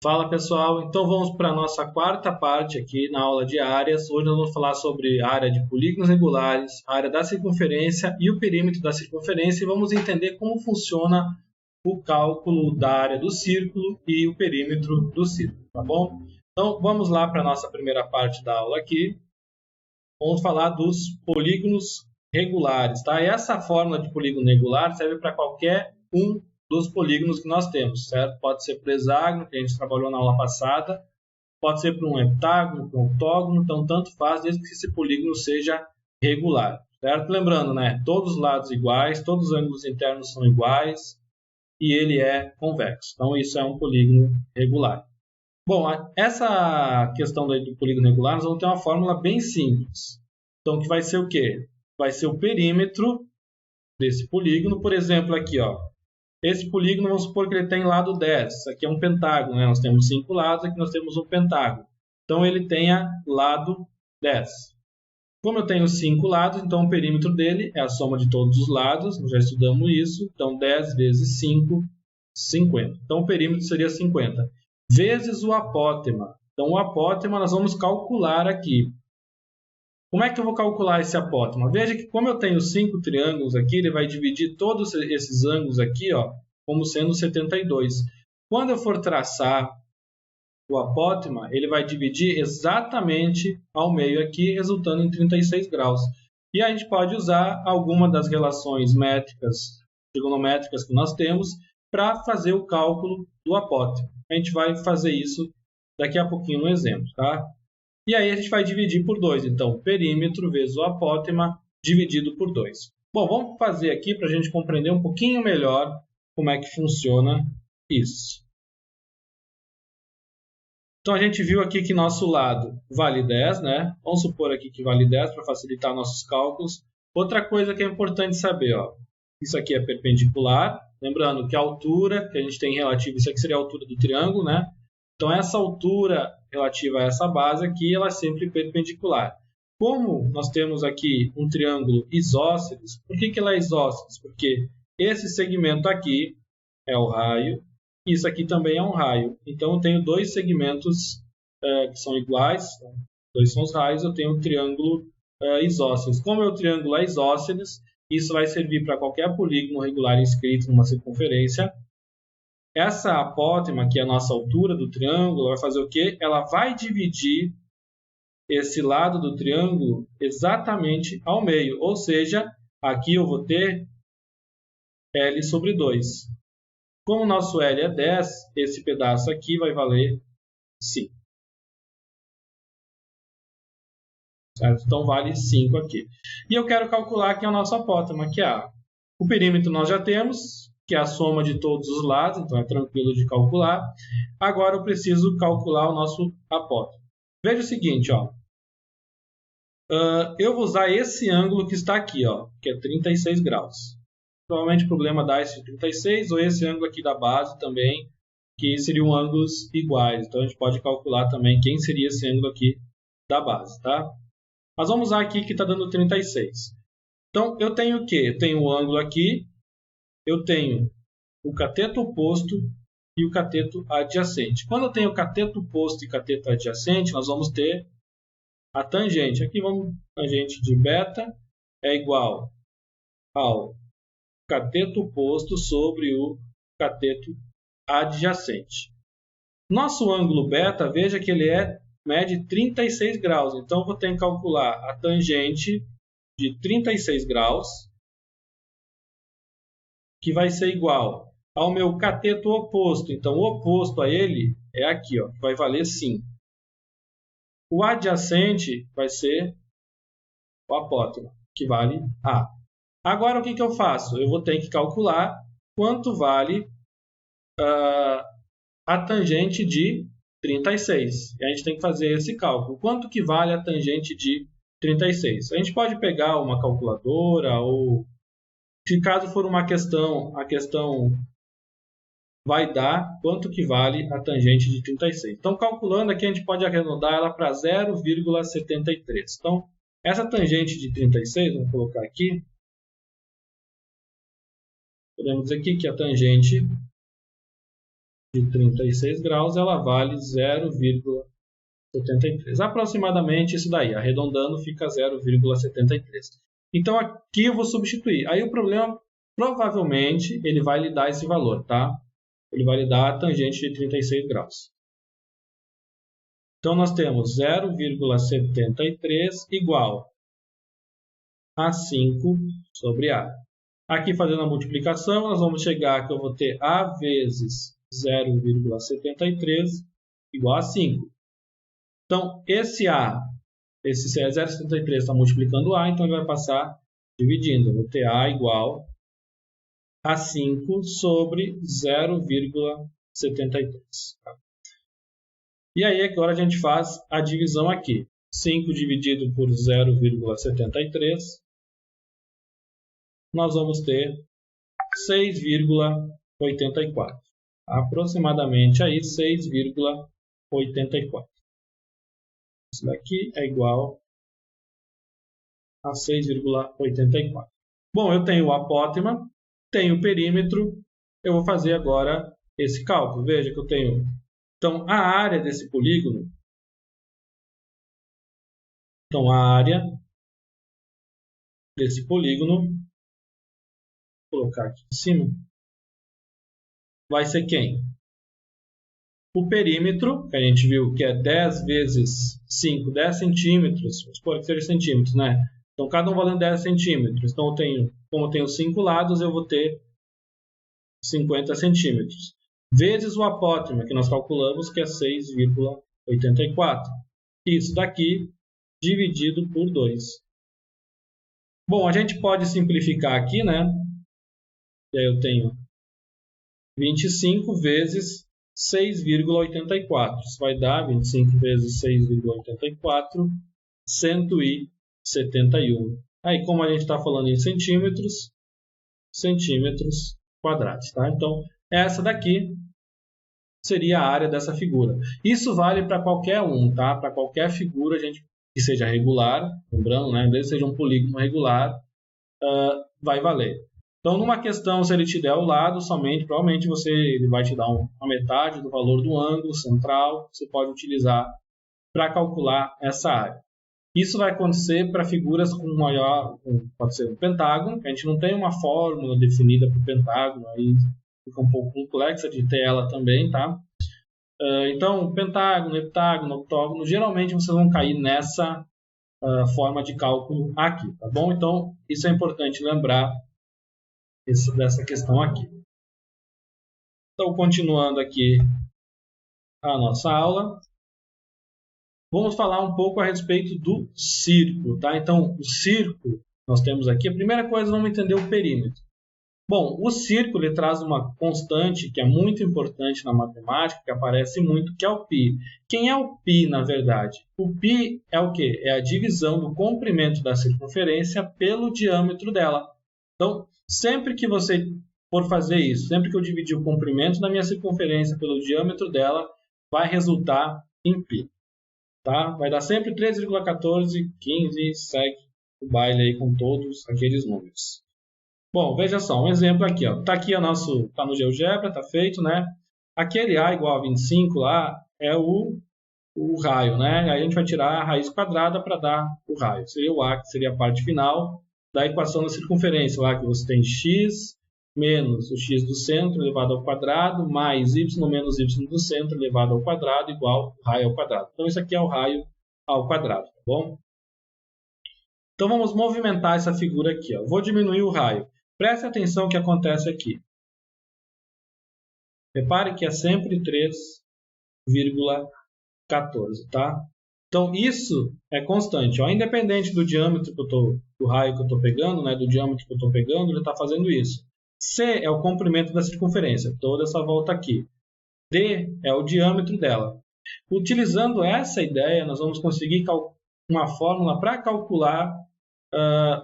Fala pessoal, então vamos para a nossa quarta parte aqui na aula de áreas. Hoje nós vamos falar sobre a área de polígonos regulares, a área da circunferência e o perímetro da circunferência e vamos entender como funciona o cálculo da área do círculo e o perímetro do círculo, tá bom? Então vamos lá para a nossa primeira parte da aula aqui. Vamos falar dos polígonos regulares, tá? E essa fórmula de polígono regular serve para qualquer um dos polígonos que nós temos, certo? Pode ser para o hexágono, que a gente trabalhou na aula passada, pode ser para um heptágono, para um octógono, então tanto faz, desde que esse polígono seja regular, certo? Lembrando, né? Todos os lados iguais, todos os ângulos internos são iguais e ele é convexo. Então isso é um polígono regular. Bom, essa questão do polígono regular, nós vamos ter uma fórmula bem simples. Então, que vai ser o quê? Vai ser o perímetro desse polígono. Por exemplo, aqui, ó. Esse polígono, vamos supor que ele tem lado 10. Isso aqui é um pentágono, né? Nós temos 5 lados, aqui nós temos um pentágono. Então, ele tenha lado 10. Como eu tenho 5 lados, então o perímetro dele é a soma de todos os lados. Nós já estudamos isso. Então, 10 vezes 5, 50. Então, o perímetro seria 50. Vezes o apótema. Então, o apótema nós vamos calcular aqui. Como é que eu vou calcular esse apótema? Veja que como eu tenho 5 triângulos aqui, ele vai dividir todos esses ângulos aqui, ó, como sendo 72. Quando eu for traçar o apótema, ele vai dividir exatamente ao meio aqui, resultando em 36 graus. E a gente pode usar alguma das relações métricas, trigonométricas que nós temos, para fazer o cálculo do apótema. A gente vai fazer isso daqui a pouquinho no exemplo, tá? E aí a gente vai dividir por 2. Então, perímetro vezes o apótema dividido por 2. Bom, vamos fazer aqui para a gente compreender um pouquinho melhor como é que funciona isso. Então, a gente viu aqui que nosso lado vale 10, né? Vamos supor aqui que vale 10 para facilitar nossos cálculos. Outra coisa que é importante saber, ó. Isso aqui é perpendicular. Lembrando que a altura que a gente tem relativa, isso aqui seria a altura do triângulo, né? Então, essa altura relativa a essa base aqui, ela é sempre perpendicular. Como nós temos aqui um triângulo isósceles, por que ela é isósceles? Porque esse segmento aqui é o raio, e isso aqui também é um raio. Então, eu tenho dois segmentos que são iguais, dois são os raios, eu tenho um triângulo isósceles. Como o triângulo é isósceles, isso vai servir para qualquer polígono regular inscrito numa circunferência. Essa apótema, que é a nossa altura do triângulo, vai fazer o quê? Ela vai dividir esse lado do triângulo exatamente ao meio. Ou seja, aqui eu vou ter L sobre 2. Como o nosso L é 10, esse pedaço aqui vai valer 5. Certo? Então, vale 5 aqui. E eu quero calcular aqui a nossa apótema, que é A. O perímetro nós já temos, que é a soma de todos os lados, então é tranquilo de calcular. Agora eu preciso calcular o nosso apótema. Veja o seguinte, ó. Eu vou usar esse ângulo que está aqui, ó, que é 36 graus. Provavelmente o problema dá esse 36, ou esse ângulo aqui da base também, que seriam ângulos iguais. Então a gente pode calcular também quem seria esse ângulo aqui da base, tá? Mas vamos usar aqui que está dando 36. Então, eu tenho o quê? Eu tenho o ângulo aqui, eu tenho o cateto oposto e o cateto adjacente. Quando eu tenho cateto oposto e cateto adjacente, nós vamos ter a tangente. Aqui vamos, tangente de beta é igual ao cateto oposto sobre o cateto adjacente. Nosso ângulo beta, veja que ele mede 36 graus. Então, eu vou ter que calcular a tangente de 36 graus, que vai ser igual ao meu cateto oposto. Então, o oposto a ele é aqui, ó, que vai valer 5. O adjacente vai ser o apótema, que vale A. Agora, o que eu faço? Eu vou ter que calcular quanto vale a tangente de 36. E a gente tem que fazer esse cálculo. Quanto que vale a tangente de 36? A gente pode pegar uma calculadora ou, se caso for uma questão, a questão vai dar quanto que vale a tangente de 36. Então, calculando aqui, a gente pode arredondar ela para 0,73. Então, essa tangente de 36, vamos colocar aqui, podemos dizer aqui que a tangente de 36 graus, ela vale 0,73. Aproximadamente isso daí, arredondando fica 0,73. Então aqui eu vou substituir. Aí o problema, provavelmente, ele vai lhe dar esse valor, tá? Ele vai lhe dar a tangente de 36 graus. Então nós temos 0,73 igual a 5 sobre A. Aqui fazendo a multiplicação, nós vamos chegar que eu vou ter A vezes 0,73 igual a 5. Então, esse 0,73 está multiplicando A, então ele vai passar dividindo. Eu vou ter A igual a 5 sobre 0,73. E aí agora a gente faz a divisão aqui. 5 dividido por 0,73, nós vamos ter 6,84. Aproximadamente aí 6,84. Isso daqui é igual a 6,84. Bom, eu tenho o apótema, tenho o perímetro, eu vou fazer agora esse cálculo. Veja que eu tenho, então, a área desse polígono. Então, a área desse polígono, vou colocar aqui em cima, vai ser quem? O perímetro, que a gente viu que é 10 vezes 5, 10 centímetros, vamos supor que seja centímetros, né? Então, cada um valendo 10 centímetros. Então, como eu tenho 5 lados, eu vou ter 50 centímetros. Vezes o apótema, que nós calculamos, que é 6,84. Isso daqui dividido por 2. Bom, a gente pode simplificar aqui, né? E aí eu tenho 25 vezes 6,84. Isso vai dar 25 vezes 6,84, 171. Aí, como a gente está falando em centímetros quadrados, tá? Então, essa daqui seria a área dessa figura. Isso vale para qualquer um, tá? Para qualquer figura que seja regular, lembrando, né? Desde que seja um polígono regular, vai valer. Então, numa questão, se ele te der o lado somente, provavelmente ele vai te dar uma metade do valor do ângulo central, você pode utilizar para calcular essa área. Isso vai acontecer para figuras com pode ser um pentágono, que a gente não tem uma fórmula definida para o pentágono, aí fica um pouco complexa de ter ela também, tá? Então, pentágono, heptágono, octógono, geralmente vocês vão cair nessa forma de cálculo aqui, tá bom? Então, isso é importante lembrar dessa questão aqui. Então, continuando aqui a nossa aula, vamos falar um pouco a respeito do círculo, tá? Então, o círculo, nós temos aqui, a primeira coisa, vamos entender o perímetro. Bom, o círculo ele traz uma constante que é muito importante na matemática, que aparece muito, que é o π. Quem é o π, na verdade? O π é o quê? É a divisão do comprimento da circunferência pelo diâmetro dela. Então, sempre que você for fazer isso, sempre que eu dividir o comprimento da minha circunferência pelo diâmetro dela, vai resultar em π. Tá? Vai dar sempre 3,14, 15, segue o baile aí com todos aqueles números. Bom, veja só, um exemplo aqui. Está aqui tá no GeoGebra, está feito, né? Aquele A igual a 25 lá é o raio, né? Aí a gente vai tirar a raiz quadrada para dar o raio. Seria o A, que seria a parte final da equação da circunferência, lá que você tem x menos o x do centro elevado ao quadrado, mais y menos y do centro elevado ao quadrado, igual o raio ao quadrado. Então, isso aqui é o raio ao quadrado, tá bom? Então, vamos movimentar essa figura aqui. Ó. Vou diminuir o raio. Preste atenção no que acontece aqui. Repare que é sempre 3,14, tá? Então, isso é constante. Ó. Independente do diâmetro do raio que eu estou pegando, né, do diâmetro que eu estou pegando, ele está fazendo isso. C é o comprimento da circunferência, toda essa volta aqui. D é o diâmetro dela. Utilizando essa ideia, nós vamos conseguir uma fórmula para calcular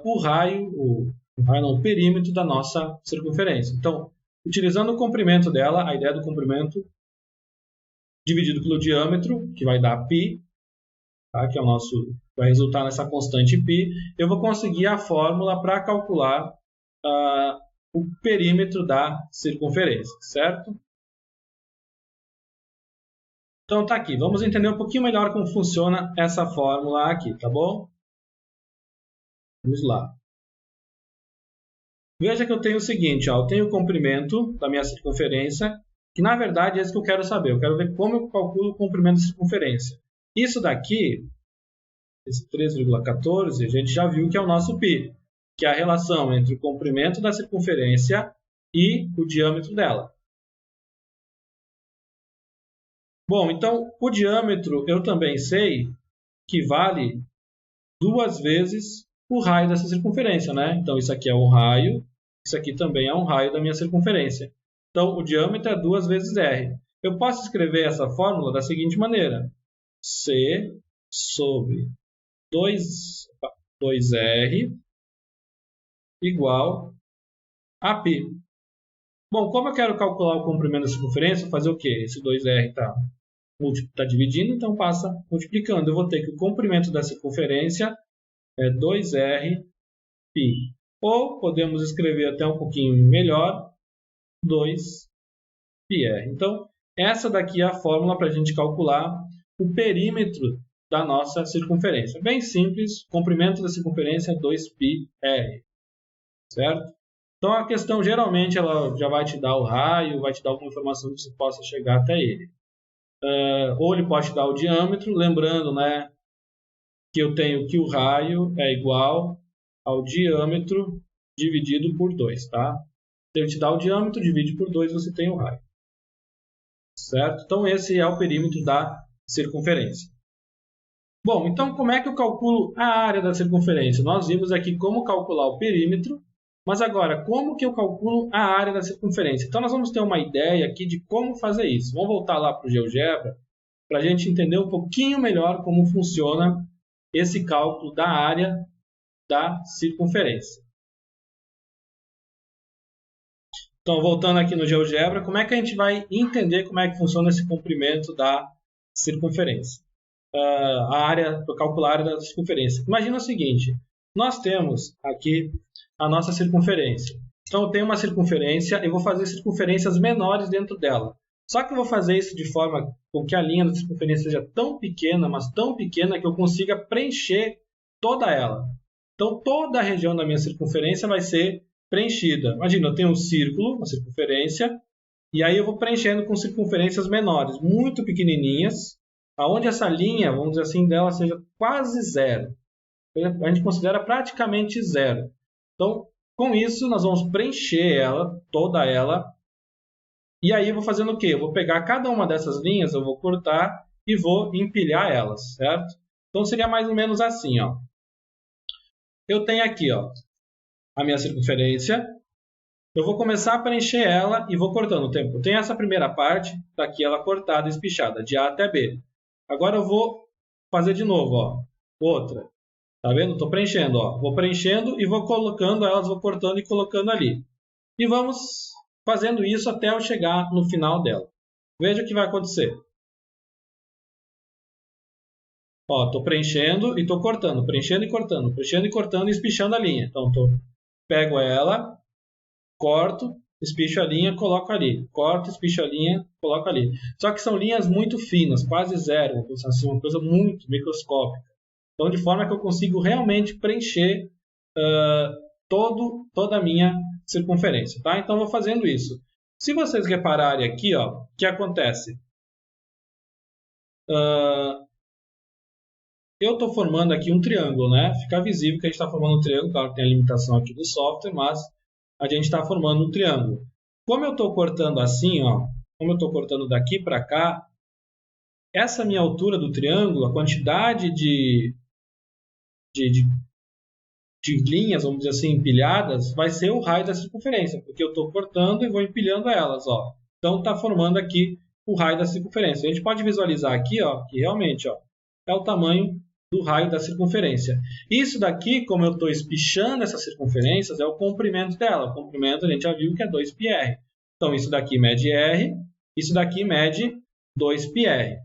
o perímetro da nossa circunferência. Então, utilizando o comprimento dela, a ideia do comprimento dividido pelo diâmetro, que vai dar π, tá? Que é vai resultar nessa constante π, eu vou conseguir a fórmula para calcular o perímetro da circunferência, certo? Então tá aqui, vamos entender um pouquinho melhor como funciona essa fórmula aqui, tá bom? Vamos lá. Veja que eu tenho o seguinte, ó, eu tenho o comprimento da minha circunferência, que na verdade é isso que eu quero saber. Eu quero ver como eu calculo o comprimento da circunferência. Isso daqui, esse 3,14, a gente já viu que é o nosso π, que é a relação entre o comprimento da circunferência e o diâmetro dela. Bom, então o diâmetro eu também sei que vale 2 vezes o raio dessa circunferência, né? Então isso aqui é um raio, isso aqui também é um raio da minha circunferência. Então o diâmetro é 2 vezes r. Eu posso escrever essa fórmula da seguinte maneira: C sobre 2r igual a π. Bom, como eu quero calcular o comprimento da circunferência, fazer o quê? Esse 2r está dividindo, então passa multiplicando. Eu vou ter que o comprimento da circunferência é 2r π. Ou podemos escrever até um pouquinho melhor, 2πr. Então, essa daqui é a fórmula para a gente calcular o perímetro da nossa circunferência. Bem simples, o comprimento da circunferência é 2πr. Certo? Então, a questão geralmente ela já vai te dar o raio, vai te dar alguma informação que você possa chegar até ele. Ou ele pode te dar o diâmetro, lembrando, né, que eu tenho que o raio é igual ao diâmetro dividido por 2, tá? Se ele te dá o diâmetro, divide por 2, você tem o raio. Certo? Então, esse é o perímetro da circunferência. Bom, então como é que eu calculo a área da circunferência? Nós vimos aqui como calcular o perímetro, mas agora, como que eu calculo a área da circunferência? Então, nós vamos ter uma ideia aqui de como fazer isso. Vamos voltar lá para o GeoGebra para a gente entender um pouquinho melhor como funciona esse cálculo da área da circunferência. Então, voltando aqui no GeoGebra, como é que a gente vai entender como é que funciona esse comprimento da circunferência? Para calcular a área da circunferência. Imagina o seguinte, nós temos aqui a nossa circunferência. Então, eu tenho uma circunferência e vou fazer circunferências menores dentro dela. Só que eu vou fazer isso de forma com que a linha da circunferência seja tão pequena, mas tão pequena que eu consiga preencher toda ela. Então, toda a região da minha circunferência vai ser preenchida. Imagina, eu tenho um círculo, uma circunferência, e aí eu vou preenchendo com circunferências menores, muito pequenininhas, aonde essa linha, vamos dizer assim, dela seja quase zero. A gente considera praticamente zero. Então, com isso, nós vamos preencher ela, toda ela. E aí eu vou fazendo o quê? Eu vou pegar cada uma dessas linhas, eu vou cortar e vou empilhar elas, certo? Então, seria mais ou menos assim, ó. Eu tenho aqui, ó, a minha circunferência. Eu vou começar a preencher ela e vou cortando o tempo. Eu tenho essa primeira parte, tá aqui ela cortada, espichada, de A até B. Agora eu vou fazer de novo, ó, outra. Tá vendo? Estou preenchendo, ó. Vou preenchendo e vou colocando elas, vou cortando e colocando ali. E vamos fazendo isso até eu chegar no final dela. Veja o que vai acontecer. Ó, estou preenchendo e estou cortando, preenchendo e cortando e espichando a linha. Então, pego ela, corto, espicho a linha, coloco ali. Corto, espicho a linha, coloco ali. Só que são linhas muito finas, quase zero, assim, uma coisa muito microscópica. Então, de forma que eu consigo realmente preencher toda a minha circunferência. Tá? Então, eu vou fazendo isso. Se vocês repararem aqui, ó, o que acontece? Eu estou formando aqui um triângulo, né? Fica visível que a gente está formando um triângulo. Claro que tem a limitação aqui do software, mas a gente está formando um triângulo. Como eu estou cortando assim, ó, como eu estou cortando daqui para cá, essa minha altura do triângulo, a quantidade de linhas, vamos dizer assim, empilhadas, vai ser o raio da circunferência, porque eu estou cortando e vou empilhando elas, ó. Então, está formando aqui o raio da circunferência. A gente pode visualizar aqui, ó, que realmente, ó, é o tamanho do raio da circunferência. Isso daqui, como eu estou espichando essas circunferências, é o comprimento dela. O comprimento a gente já viu que é 2πr. Então, isso daqui mede r, isso daqui mede 2πr.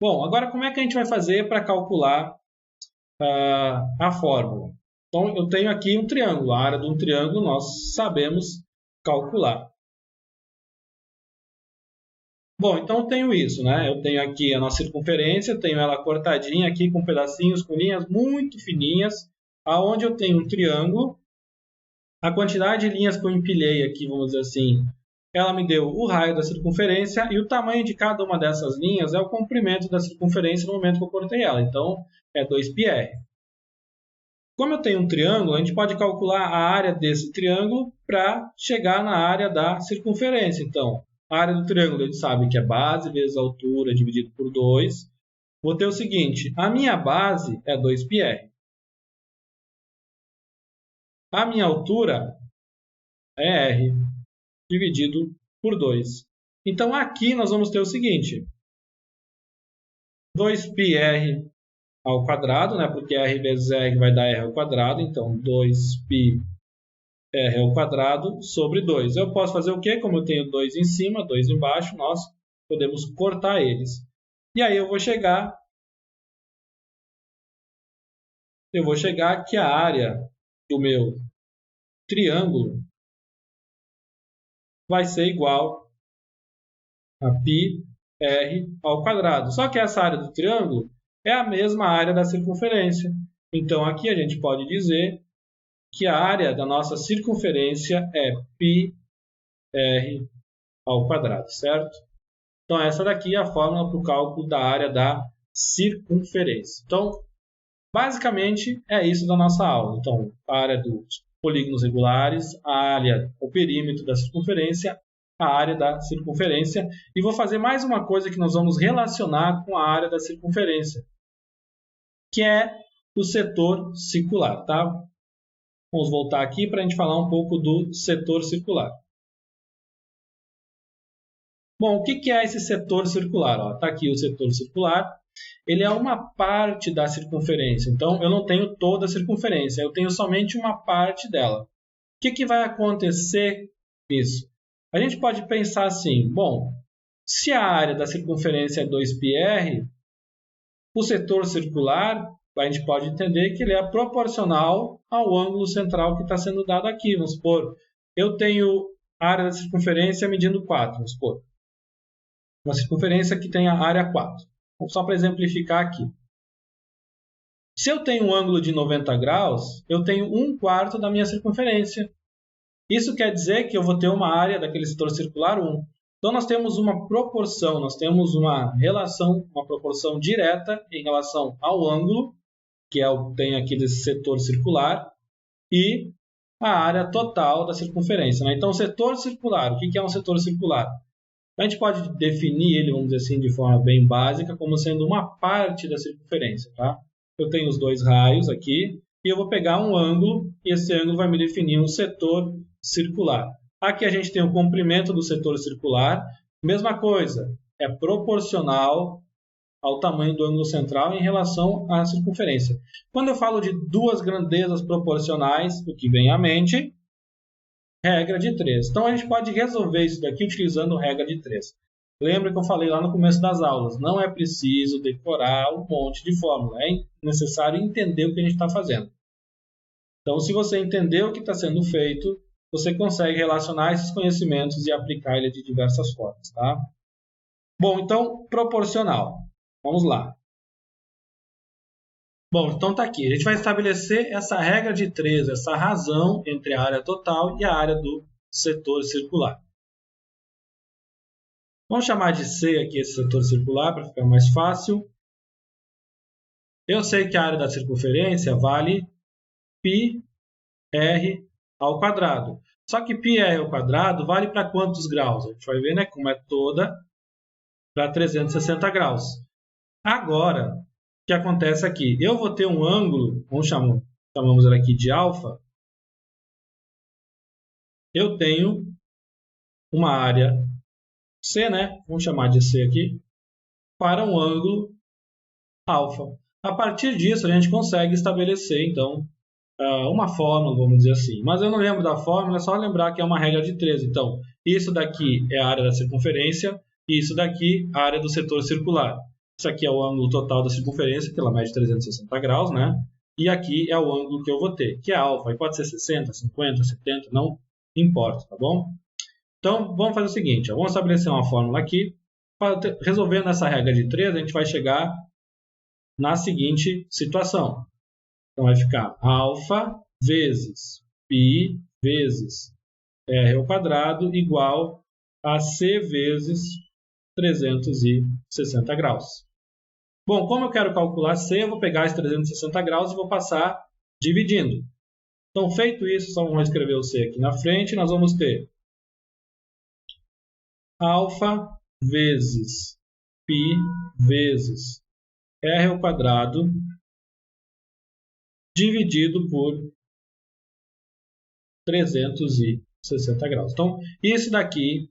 Bom, agora como é que a gente vai fazer para calcular a fórmula? Então, eu tenho aqui um triângulo. A área de um triângulo nós sabemos calcular. Bom, então eu tenho isso, né? Eu tenho aqui a nossa circunferência, tenho ela cortadinha aqui com pedacinhos, com linhas muito fininhas, aonde eu tenho um triângulo. A quantidade de linhas que eu empilhei aqui, vamos dizer assim, ela me deu o raio da circunferência e o tamanho de cada uma dessas linhas é o comprimento da circunferência no momento que eu cortei ela. Então, é 2πr. Como eu tenho um triângulo, a gente pode calcular a área desse triângulo para chegar na área da circunferência. Então, a área do triângulo a gente sabe que é base vezes a altura dividido por 2. Vou ter o seguinte, a minha base é 2πr. A minha altura é r dividido por 2. Então, aqui nós vamos ter o seguinte, 2πr ao quadrado, né? Porque r vezes r vai dar r ao quadrado, então 2πr ao quadrado sobre 2. Eu posso fazer o quê? Como eu tenho 2 em cima, 2 embaixo, nós podemos cortar eles. E aí eu vou chegar que a área do meu triângulo vai ser igual a πr ao quadrado. Só que essa área do triângulo é a mesma área da circunferência. Então, aqui a gente pode dizer que a área da nossa circunferência é πr ao quadrado, certo? Então, essa daqui é a fórmula para o cálculo da área da circunferência. Então, basicamente, é isso da nossa aula. Então, a área dos polígonos regulares, a área, o perímetro da circunferência, a área da circunferência. E vou fazer mais uma coisa que nós vamos relacionar com a área da circunferência, que é o setor circular, tá? Vamos voltar aqui para a gente falar um pouco do setor circular. Bom, o que é esse setor circular? Está aqui o setor circular. Ele é uma parte da circunferência. Então, eu não tenho toda a circunferência, eu tenho somente uma parte dela. O que vai acontecer nisso? A gente pode pensar assim, bom, se a área da circunferência é 2πr, o setor circular, a gente pode entender que ele é proporcional ao ângulo central que está sendo dado aqui. Vamos supor, eu tenho a área da circunferência medindo 4, vamos supor. Uma circunferência que tem a área 4. Só para exemplificar aqui. Se eu tenho um ângulo de 90 graus, eu tenho 1/4 da minha circunferência. Isso quer dizer que eu vou ter uma área daquele setor circular 1. Então, nós temos uma proporção, nós temos uma relação, uma proporção direta em relação ao ângulo, que é o que tem aqui desse setor circular, e a área total da circunferência, né? Então, o setor circular, o que é um setor circular? A gente pode definir ele, vamos dizer assim, de forma bem básica, como sendo uma parte da circunferência, tá? Eu tenho os dois raios aqui, e eu vou pegar um ângulo, e esse ângulo vai me definir um setor circular. Aqui a gente tem o comprimento do setor circular, mesma coisa, é proporcional ao tamanho do ângulo central em relação à circunferência. Quando eu falo de duas grandezas proporcionais, o que vem à mente? Regra de 3. Então, a gente pode resolver isso daqui utilizando regra de 3. Lembra que eu falei lá no começo das aulas, não é preciso decorar um monte de fórmula, é necessário entender o que a gente está fazendo. Então, se você entender o que está sendo feito, você consegue relacionar esses conhecimentos e aplicar ele de diversas formas, tá? Bom, então, proporcional. Vamos lá. Bom, então está aqui. A gente vai estabelecer essa regra de 3, essa razão entre a área total e a área do setor circular. Vamos chamar de C aqui esse setor circular para ficar mais fácil. Eu sei que a área da circunferência vale πr ao quadrado. Só que πr ao quadrado vale para quantos graus? A gente vai ver, né, como é toda para 360 graus. Agora, o que acontece aqui? Eu vou ter um ângulo, chamamos ele aqui de alfa. Eu tenho uma área C, né? Vamos chamar de C aqui, para um ângulo alfa. A partir disso, a gente consegue estabelecer, então, uma fórmula, vamos dizer assim. Mas eu não lembro da fórmula, é só lembrar que é uma regra de 3. Então, isso daqui é a área da circunferência e isso daqui a área do setor circular. Isso aqui é o ângulo total da circunferência, que ela mede 360 graus, né? E aqui é o ângulo que eu vou ter, que é alfa. E pode ser 60, 50, 70, não importa, tá bom? Então, vamos fazer o seguinte, vamos estabelecer uma fórmula aqui. Resolvendo essa regra de 3, a gente vai chegar na seguinte situação. Então, vai ficar alfa vezes π vezes r ao quadrado igual a c vezes 360 graus. Bom, como eu quero calcular c, eu vou pegar esses 360 graus e vou passar dividindo. Então, feito isso, só vamos escrever o c aqui na frente, nós vamos ter alfa vezes π vezes r ao quadrado dividido por 360 graus. Então, isso daqui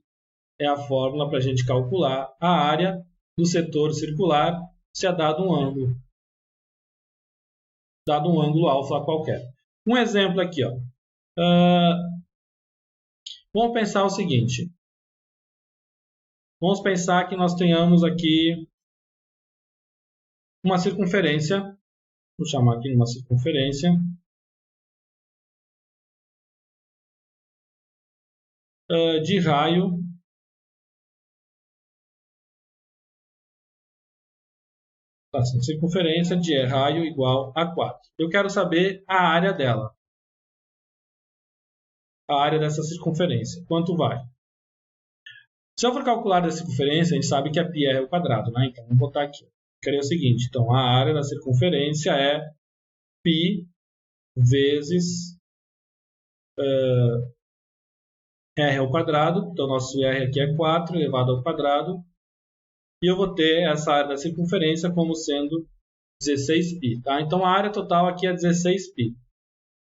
é a fórmula para a gente calcular a área do setor circular se é dado um ângulo alfa qualquer. Um exemplo aqui, ó. Vamos pensar o seguinte. Vamos pensar que nós tenhamos aqui uma circunferência. Vou chamar aqui uma circunferência de raio circunferência de raio igual a 4. Eu quero saber a área dela. A área dessa circunferência. Quanto vai? Se eu for calcular a circunferência, a gente sabe que é πr ao quadrado, né? Então, vamos botar aqui. Queria o seguinte. Então, a área da circunferência é π vezes r ao quadrado. Então, nosso r aqui é 4 elevado ao quadrado. E eu vou ter essa área da circunferência como sendo 16π. Tá? Então, a área total aqui é 16π.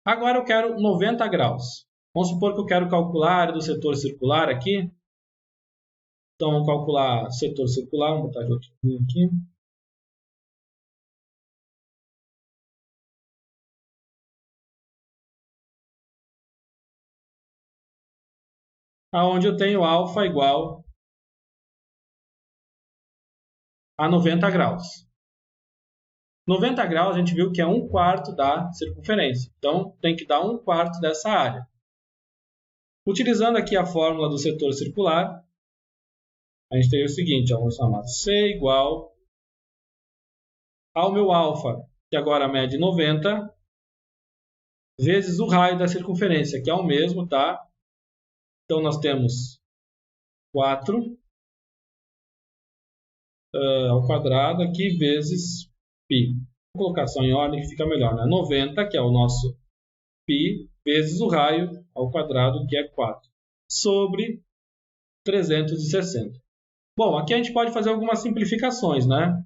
Agora eu quero 90 graus. Vamos supor que eu quero calcular a área do setor circular aqui. Então, vamos calcular setor circular. Vamos botar de outro aqui. Onde eu tenho alfa igual a 90 graus. 90 graus a gente viu que é 1/4 da circunferência. Então, tem que dar 1/4 dessa área. Utilizando aqui a fórmula do setor circular, a gente teria o seguinte, ó, vamos chamar C igual ao meu alfa, que agora mede 90, vezes o raio da circunferência, que é o mesmo, tá? Então, nós temos 4 ao quadrado aqui vezes π. Vou colocar só em ordem que fica melhor, né? 90, que é o nosso π, vezes o raio ao quadrado, que é 4, sobre 360. Bom, aqui a gente pode fazer algumas simplificações, né?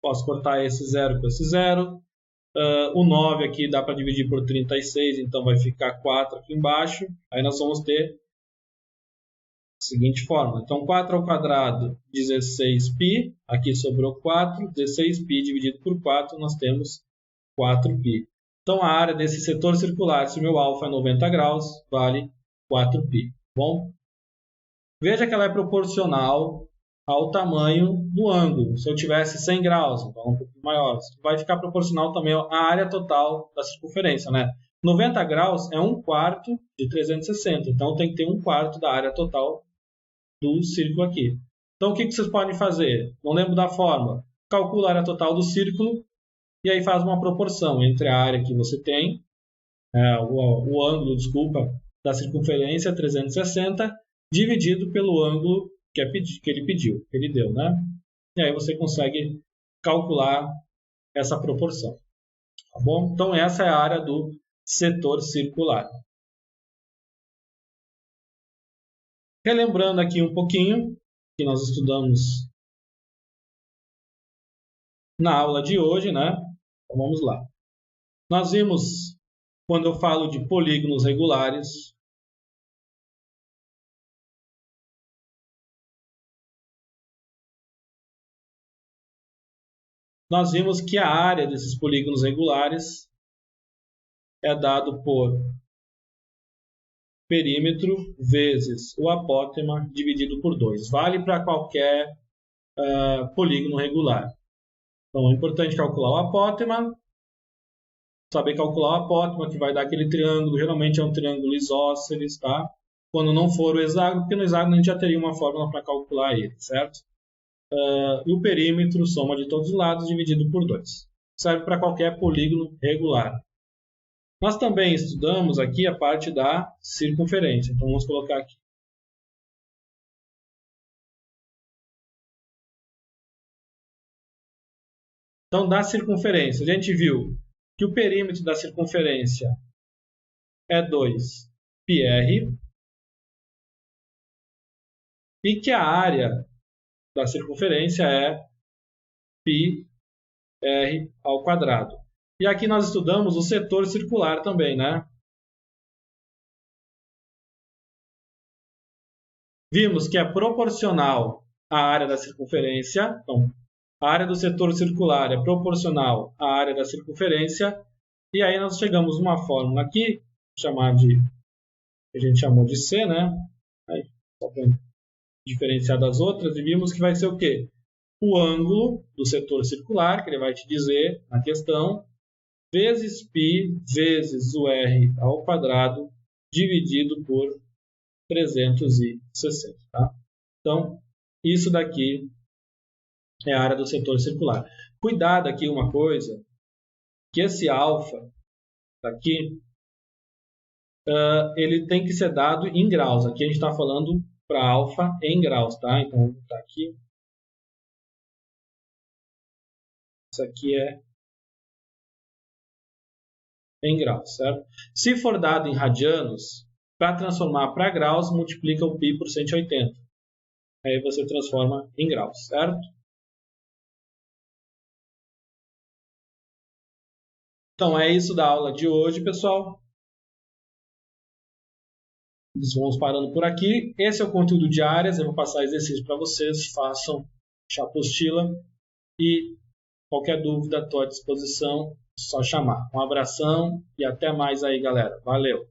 Posso cortar esse 0 com esse 0. O 9 aqui dá para dividir por 36, então vai ficar 4 aqui embaixo. Aí nós vamos ter a seguinte fórmula. Então, 4 ao quadrado, 16π. Aqui sobrou 4. 16π dividido por 4, nós temos 4π. Então, a área desse setor circular, se o meu alfa é 90 graus, vale 4π. Bom, veja que ela é proporcional ao tamanho do ângulo. Se eu tivesse 100 graus, então um pouco maior, vai ficar proporcional também à área total da circunferência, né? 90 graus é 1/4 de 360, então tem que ter 1/4 da área total do círculo aqui. Então, o que vocês podem fazer? Não lembro da fórmula. Calcula a área total do círculo e aí faz uma proporção entre a área que você tem, o ângulo, desculpa, da circunferência 360, dividido pelo ângulo que ele pediu, que ele deu, né? E aí você consegue calcular essa proporção. Tá bom? Então, essa é a área do setor circular. Relembrando aqui um pouquinho que nós estudamos na aula de hoje, né? Então, vamos lá. Nós vimos, quando eu falo de polígonos regulares, nós vimos que a área desses polígonos regulares é dado por perímetro vezes o apótema dividido por 2. Vale para qualquer polígono regular. Então, é importante calcular o apótema, saber calcular o apótema, que vai dar aquele triângulo, geralmente é um triângulo isósceles, tá? quando não for o hexágono, porque no hexágono a gente já teria uma fórmula para calcular ele, certo? E o perímetro, soma de todos os lados, dividido por 2. Serve para qualquer polígono regular. Nós também estudamos aqui a parte da circunferência. Então, vamos colocar aqui. Então, da circunferência, a gente viu que o perímetro da circunferência é 2πr e que a área da circunferência é πr ao quadrado. E aqui nós estudamos o setor circular também, né? Vimos que é proporcional à área da circunferência. Então, a área do setor circular é proporcional à área da circunferência. E aí nós chegamos numa fórmula aqui, que a gente chamou de C, né? Aí, só para diferenciar das outras, e vimos que vai ser o quê? O ângulo do setor circular, que ele vai te dizer na questão, vezes π vezes o r ao quadrado, dividido por 360. Tá? Então, isso daqui é a área do setor circular. Cuidado aqui uma coisa, que esse alfa daqui, ele tem que ser dado em graus. Aqui a gente está falando para alfa em graus, tá? Então, vou botar aqui. Isso aqui é em graus, certo? Se for dado em radianos, para transformar para graus, multiplica o π por 180. Aí você transforma em graus, certo? Então, é isso da aula de hoje, pessoal. Vamos parando por aqui. Esse é o conteúdo de áreas. Eu vou passar exercício para vocês. Façam a apostila. E qualquer dúvida, estou à disposição. Só chamar. Um abração e até mais aí, galera. Valeu!